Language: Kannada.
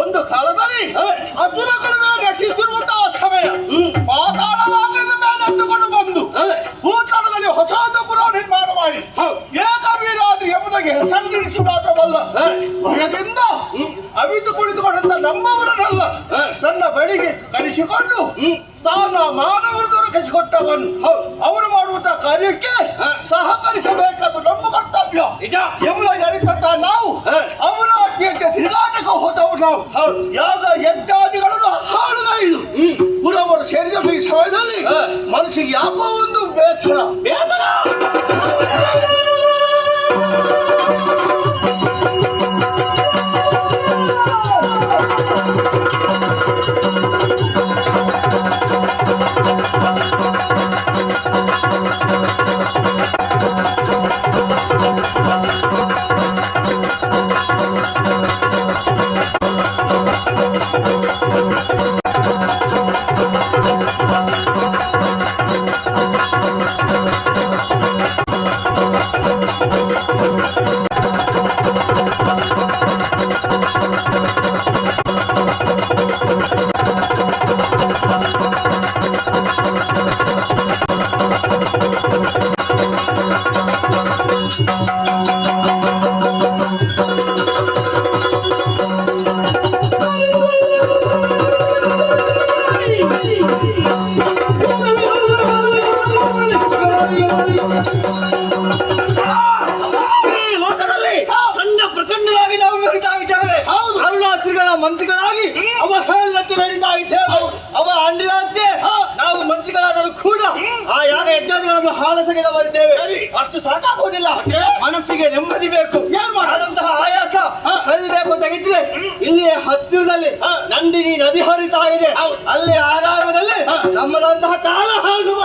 ಒಂದು ಕಾಲದಲ್ಲಿ ಅಸುರಗಳನ್ನು ರಕ್ಷಿಸಿರುವಂತಹ ಸಮಯ ಪಾತಾಳವಾಗದ ಮೇಲೆ ಎತ್ತುಕೊಂಡು ಬಂದು ಭೂತಳದಲ್ಲಿ ಹೊಸ ಪುರ ನಿರ್ಮಾಣ ಮಾಡಿ ಏಕವೀರಾದ್ರಿ ಎಂಬುದಾಗಿ ಹೆಸರಿಸುವುದಾದವಲ್ಲ, ಭಯದಿಂದ ಅವಿತು ಕುಳಿತುಕೊಂಡಂತ ನಮ್ಮವರನ್ನೆಲ್ಲ ತನ್ನ ಬಳಿಗೆ ಕರೆಸಿಕೊಂಡು ಸ್ಥಾನ ಮಾನವರನ್ನು ಕಸಿಕೊಟ್ಟವನು ಅವರು ಮಾಡುವಂತಹ ಕಾರ್ಯಕ್ಕೆ ಸಹಕರಿಸಬೇಕಾದ ನಮ್ಮ ಕರ್ತವ್ಯ ಎಂಬುದಾಗಿ ಅರಿತಂತ ನಾವು ಅವರ ಅಜ್ಞೆಗೆ ತಿರುಗಾಟಕ್ಕೆ ಹೋದವು. ನಾವು ಯಾಗ ಯಜ್ಞಾದಿಗಳನ್ನು ಹಾಳುಗೈದು ಪುರವರು ಸೇರಿದ ಈ ಸಮಯದಲ್ಲಿ ಮನಸ್ಸಿಗೆ ಯಾಕೋ ಒಂದು ಬೇಸರ. ಮಂತ್ರಿಗಳಾಗಿ ಅವಹೇಳನಕ್ಕೆ ನಡೀತಾ ಇದ್ದೇವೆ. ಅವ ಅಂದಿದಂತೆ ನಾವು ಮಂತ್ರಿಗಳಾದರೂ ಕೂಡ ಆ ಯಾಗ ಯಜ್ಞಗಳನ್ನು ಹಾಳಸಗೆದ ಬಂದಿದ್ದೇವೆ. ಅಷ್ಟು ಸಾಕಾಗುವುದಿಲ್ಲ, ಮನಸ್ಸಿಗೆ ನೆಮ್ಮದಿ ಬೇಕು. ಆದಂತಹ ಆಯಾಸ ಕಲಿಬೇಕು ಅಂತ ಇದ್ರೆ ಇಲ್ಲಿಯೇ ಹತ್ತಿರದಲ್ಲಿ ನಂದಿನಿ ನದಿ ಹರಿತಾ ಇದೆ, ಅಲ್ಲಿ ಆರಾಮದಲ್ಲಿ ನಮ್ಮದಂತಹ ಕಾಲ ಹಾಳು